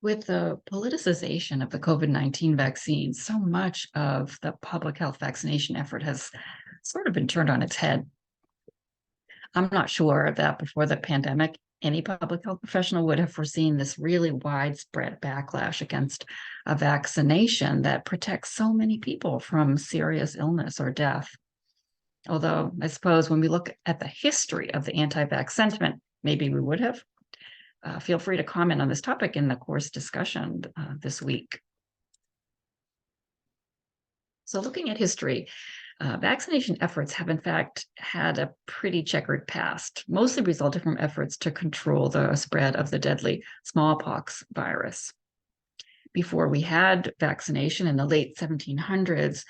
With the politicization of the COVID-19 vaccine, so much of the public health vaccination effort has sort of been turned on its head. I'm not sure that before the pandemic, any public health professional would have foreseen this really widespread backlash against a vaccination that protects so many people from serious illness or death. Although I suppose when we look at the history of the anti-vax sentiment, maybe we would have. Feel free to comment on this topic in the course discussion this week. So looking at history, vaccination efforts have in fact had a pretty checkered past, mostly resulted from efforts to control the spread of the deadly smallpox virus. Before we had vaccination in the late 1700s,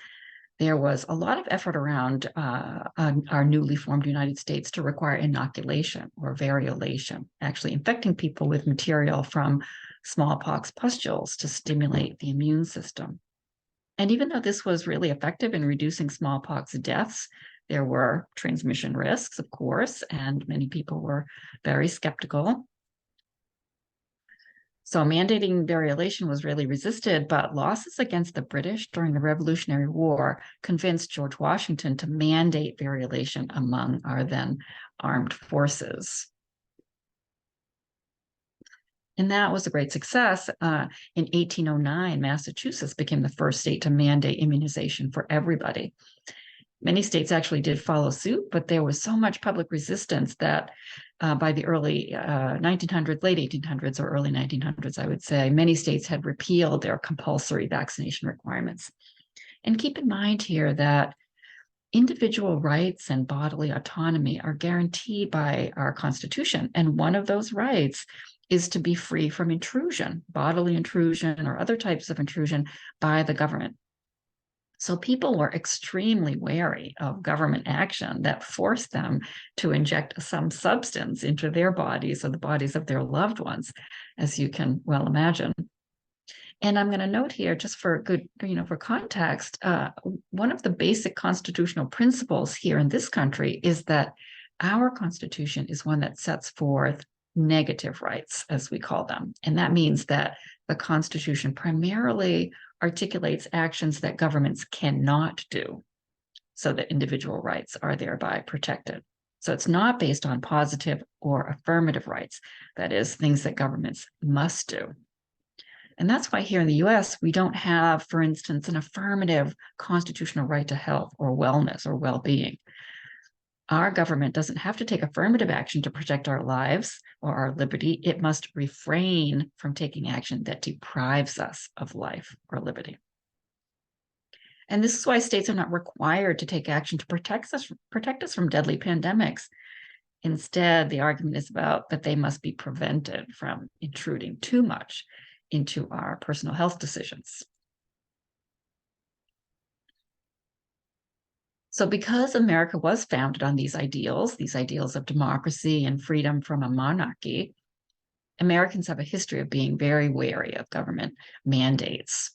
there was a lot of effort around our newly formed United States to require inoculation or variolation, actually infecting people with material from smallpox pustules to stimulate the immune system. And even though this was really effective in reducing smallpox deaths, there were transmission risks, of course, and many people were very skeptical. So mandating variolation was really resisted, but losses against the British during the Revolutionary War convinced George Washington to mandate variolation among our then armed forces. And that was a great success. In 1809, Massachusetts became the first state to mandate immunization for everybody. Many states actually did follow suit, but there was so much public resistance that by the early 1900s, late 1800s or early 1900s, I would say, many states had repealed their compulsory vaccination requirements. And keep in mind here that individual rights and bodily autonomy are guaranteed by our Constitution. And one of those rights is to be free from intrusion, bodily intrusion or other types of intrusion by the government. So people were extremely wary of government action that forced them to inject some substance into their bodies or the bodies of their loved ones, as you can well imagine. And I'm going to note here, just for good, for context, one of the basic constitutional principles here in this country is that our Constitution is one that sets forth negative rights, as we call them. And that means that the Constitution primarily articulates actions that governments cannot do, so that individual rights are thereby protected. So it's not based on positive or affirmative rights, that is, things that governments must do. And that's why here in the US, we don't have, for instance, an affirmative constitutional right to health or wellness or well-being. Our government doesn't have to take affirmative action to protect our lives or our liberty. It must refrain from taking action that deprives us of life or liberty. And this is why states are not required to take action to protect us from deadly pandemics. Instead, the argument is about that they must be prevented from intruding too much into our personal health decisions. So because America was founded on these ideals of democracy and freedom from a monarchy, Americans have a history of being very wary of government mandates.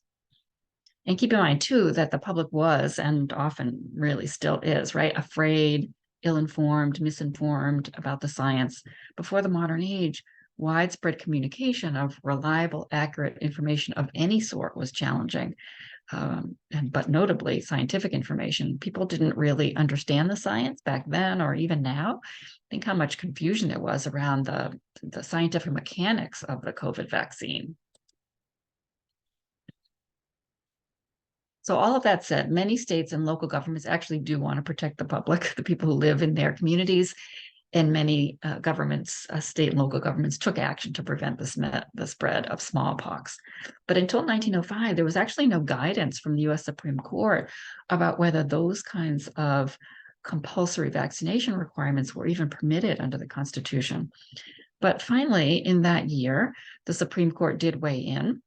And keep in mind, too, that the public was, and often really still is, right, afraid, ill-informed, misinformed about the science. Before the modern age, widespread communication of reliable, accurate information of any sort was challenging. But notably, scientific information. People didn't really understand the science back then or even now. Think how much confusion there was around the scientific mechanics of the COVID vaccine. So all of that said, many states and local governments actually do want to protect the public, the people who live in their communities. And many governments, state and local governments, took action to prevent the spread of smallpox. But until 1905, there was actually no guidance from the US Supreme Court about whether those kinds of compulsory vaccination requirements were even permitted under the Constitution. But finally, in that year, the Supreme Court did weigh in.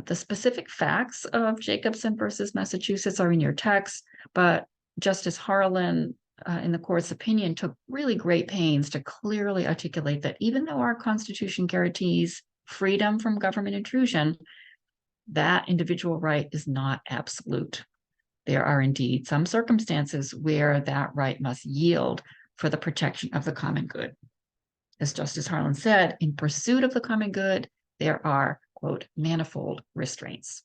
The specific facts of Jacobson versus Massachusetts are in your text, but Justice Harlan, in the court's opinion, took really great pains to clearly articulate that even though our Constitution guarantees freedom from government intrusion, that individual right is not absolute. There are indeed some circumstances where that right must yield for the protection of the common good. As Justice Harlan said, in pursuit of the common good, there are, quote, manifold restraints.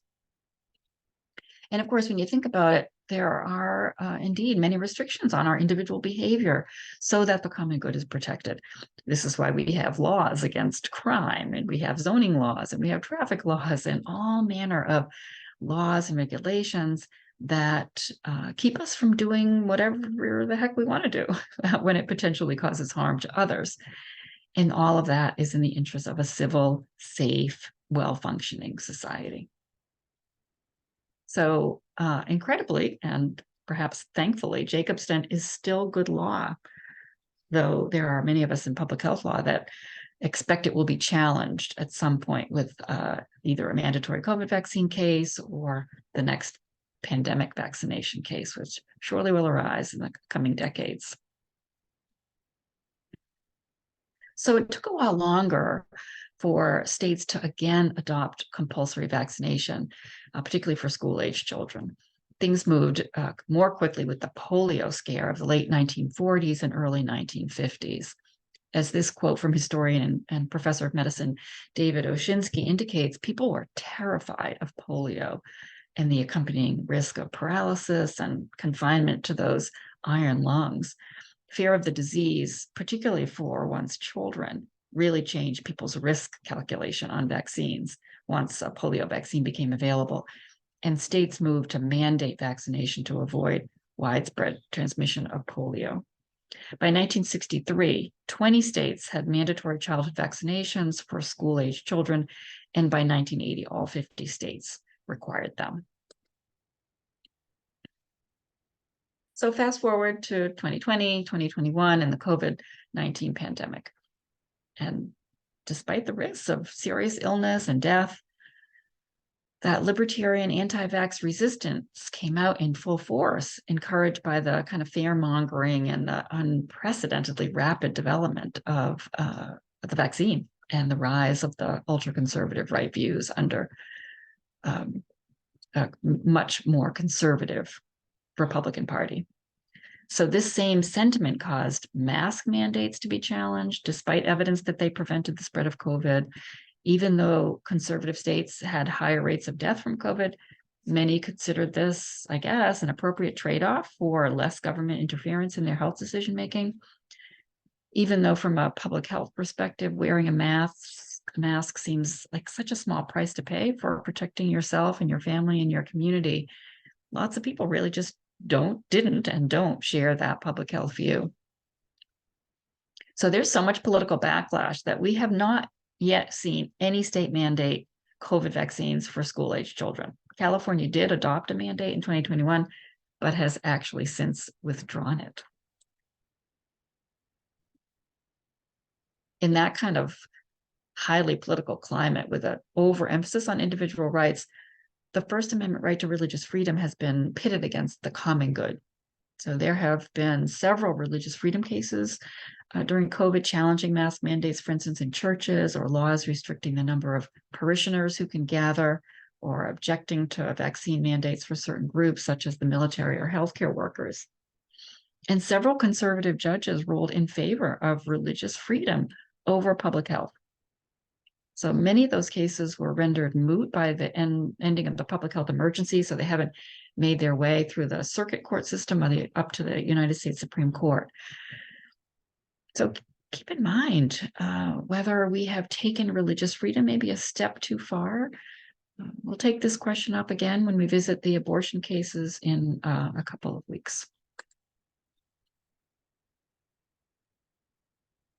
And of course, when you think about it, there are indeed many restrictions on our individual behavior so that the common good is protected. This is why we have laws against crime, and we have zoning laws, and we have traffic laws, and all manner of laws and regulations that keep us from doing whatever the heck we want to do when it potentially causes harm to others. And all of that is in the interest of a civil, safe, well-functioning society. So incredibly, and perhaps thankfully, Jacob's Stent is still good law, though there are many of us in public health law that expect it will be challenged at some point with either a mandatory COVID vaccine case or the next pandemic vaccination case, which surely will arise in the coming decades. So it took a while longer for states to again adopt compulsory vaccination, particularly for school-age children. Things moved more quickly with the polio scare of the late 1940s and early 1950s. As this quote from historian and professor of medicine David Oshinsky indicates, people were terrified of polio and the accompanying risk of paralysis and confinement to those iron lungs. Fear of the disease, particularly for one's children, really changed people's risk calculation on vaccines once a polio vaccine became available. And states moved to mandate vaccination to avoid widespread transmission of polio. By 1963, 20 states had mandatory childhood vaccinations for school-age children, and by 1980, all 50 states required them. So fast forward to 2020, 2021, and the COVID-19 pandemic. And despite the risks of serious illness and death, that libertarian anti-vax resistance came out in full force, encouraged by the kind of fear-mongering and the unprecedentedly rapid development of the vaccine and the rise of the ultra-conservative right views under a much more conservative Republican Party. So this same sentiment caused mask mandates to be challenged, despite evidence that they prevented the spread of COVID. Even though conservative states had higher rates of death from COVID, many considered this, I guess, an appropriate trade-off for less government interference in their health decision-making. Even though from a public health perspective, wearing a mask seems like such a small price to pay for protecting yourself and your family and your community, lots of people really just didn't and don't share that public health view. So there's so much political backlash that we have not yet seen any state mandate COVID vaccines for school-age children. California did adopt a mandate in 2021, but has actually since withdrawn it. In that kind of highly political climate with an overemphasis on individual rights, the First Amendment right to religious freedom has been pitted against the common good. So there have been several religious freedom cases during COVID challenging mask mandates, for instance, in churches, or laws restricting the number of parishioners who can gather, or objecting to vaccine mandates for certain groups, such as the military or healthcare workers. And several conservative judges ruled in favor of religious freedom over public health. So many of those cases were rendered moot by the ending of the public health emergency, so they haven't made their way through the circuit court system or up to the United States Supreme Court. So keep in mind whether we have taken religious freedom maybe a step too far. We'll take this question up again when we visit the abortion cases in a couple of weeks.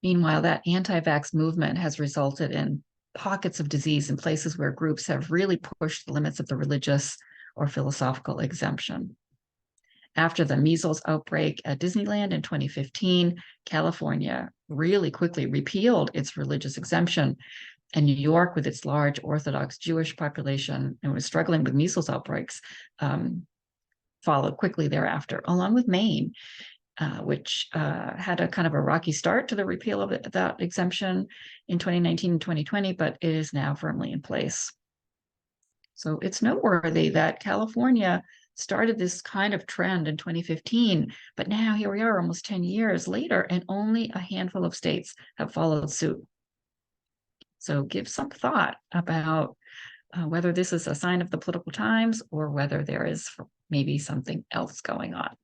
Meanwhile, that anti-vax movement has resulted in pockets of disease in places where groups have really pushed the limits of the religious or philosophical exemption. After the measles outbreak at Disneyland in 2015, California really quickly repealed its religious exemption, and New York, with its large Orthodox Jewish population and was struggling with measles outbreaks, followed quickly thereafter, along with Maine, which had a kind of a rocky start to the repeal of that exemption in 2019 and 2020, but it is now firmly in place. So it's noteworthy that California started this kind of trend in 2015, but now here we are almost 10 years later, and only a handful of states have followed suit. So give some thought about whether this is a sign of the political times or whether there is maybe something else going on.